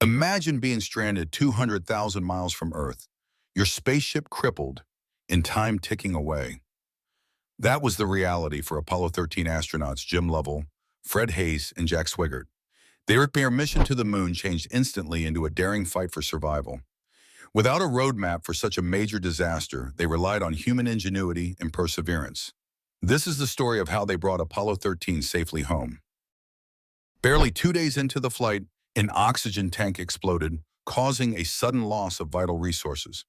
Imagine being stranded 200,000 miles from Earth, your spaceship crippled, and time ticking away. That was the reality for Apollo 13 astronauts Jim Lovell, Fred Hayes, and Jack Swigert. Their mission to the moon changed instantly into a daring fight for survival. Without a roadmap for such a major disaster, they relied on human ingenuity and perseverance. This is the story of how they brought Apollo 13 safely home. Barely 2 days into the flight, an oxygen tank exploded, causing a sudden loss of vital resources.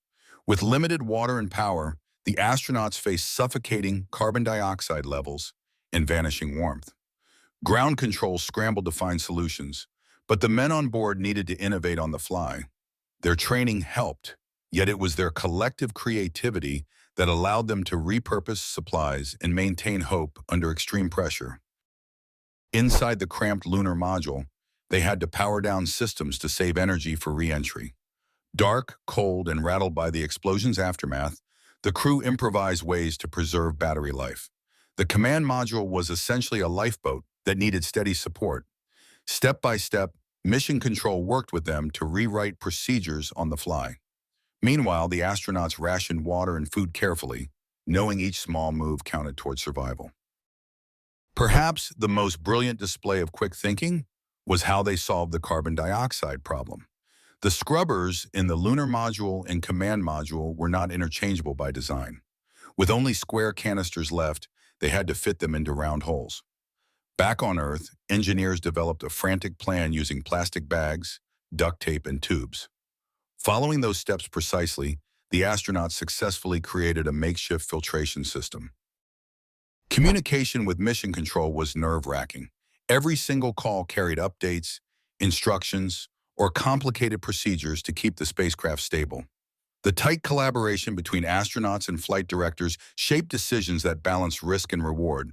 With limited water and power, the astronauts faced suffocating carbon dioxide levels and vanishing warmth. Ground control scrambled to find solutions, but the men on board needed to innovate on the fly. Their training helped, yet it was their collective creativity that allowed them to repurpose supplies and maintain hope under extreme pressure. Inside the cramped lunar module, they had to power down systems to save energy for re-entry. Dark, cold, and rattled by the explosion's aftermath, the crew improvised ways to preserve battery life. The command module was essentially a lifeboat that needed steady support. Step by step, Mission Control worked with them to rewrite procedures on the fly. Meanwhile, the astronauts rationed water and food carefully, knowing each small move counted towards survival. Perhaps the most brilliant display of quick thinking was how they solved the carbon dioxide problem. The scrubbers in the lunar module and command module were not interchangeable by design. With only square canisters left, they had to fit them into round holes. Back on Earth, engineers developed a frantic plan using plastic bags, duct tape, and tubes. Following those steps precisely, the astronauts successfully created a makeshift filtration system. Communication with Mission Control was nerve-wracking. Every single call carried updates, instructions, or complicated procedures to keep the spacecraft stable. The tight collaboration between astronauts and flight directors shaped decisions that balanced risk and reward.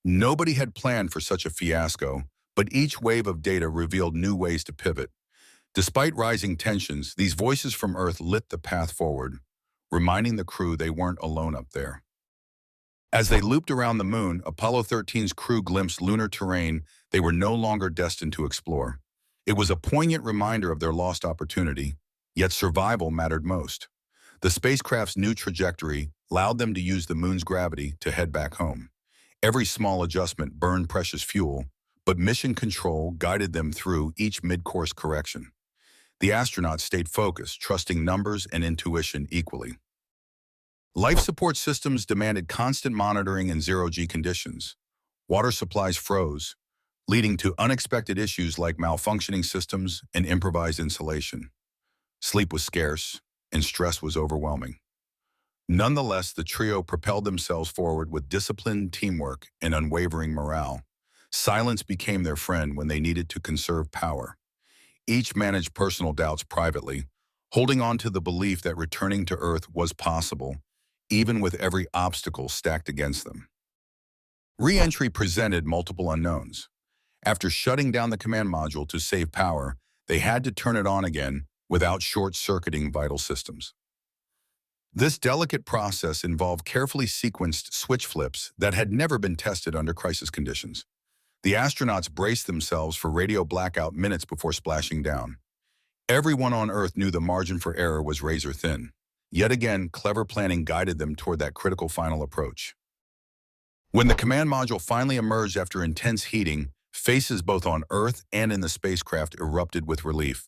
Nobody had planned for such a fiasco, but each wave of data revealed new ways to pivot. Despite rising tensions, these voices from Earth lit the path forward, reminding the crew they weren't alone up there. As they looped around the moon, Apollo 13's crew glimpsed lunar terrain they were no longer destined to explore. It was a poignant reminder of their lost opportunity, yet survival mattered most. The spacecraft's new trajectory allowed them to use the moon's gravity to head back home. Every small adjustment burned precious fuel, but Mission Control guided them through each mid-course correction. The astronauts stayed focused, trusting numbers and intuition equally. Life support systems demanded constant monitoring in zero-G conditions. Water supplies froze, leading to unexpected issues like malfunctioning systems and improvised insulation. Sleep was scarce, and stress was overwhelming. Nonetheless, the trio propelled themselves forward with disciplined teamwork and unwavering morale. Silence became their friend when they needed to conserve power. Each managed personal doubts privately, holding on to the belief that returning to Earth was possible, even with every obstacle stacked against them. Re-entry presented multiple unknowns. After shutting down the command module to save power, they had to turn it on again without short-circuiting vital systems. This delicate process involved carefully sequenced switch flips that had never been tested under crisis conditions. The astronauts braced themselves for radio blackout minutes before splashing down. Everyone on Earth knew the margin for error was razor thin. Yet again, clever planning guided them toward that critical final approach. When the command module finally emerged after intense heating, faces both on Earth and in the spacecraft erupted with relief.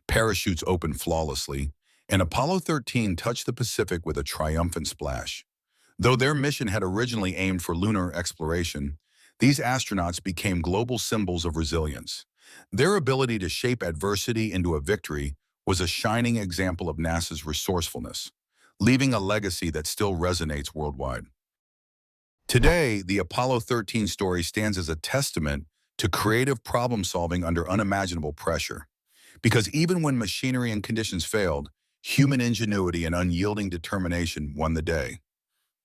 Parachutes opened flawlessly, and Apollo 13 touched the Pacific with a triumphant splash. Though their mission had originally aimed for lunar exploration, these astronauts became global symbols of resilience. Their ability to shape adversity into a victory was a shining example of NASA's resourcefulness, leaving a legacy that still resonates worldwide. Today, the Apollo 13 story stands as a testament to creative problem-solving under unimaginable pressure. Because even when machinery and conditions failed, human ingenuity and unyielding determination won the day.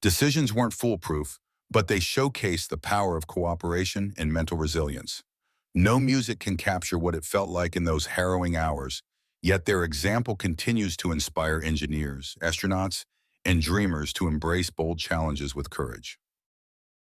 Decisions weren't foolproof, but they showcased the power of cooperation and mental resilience. No music can capture what it felt like in those harrowing hours, yet their example continues to inspire engineers, astronauts, and dreamers to embrace bold challenges with courage.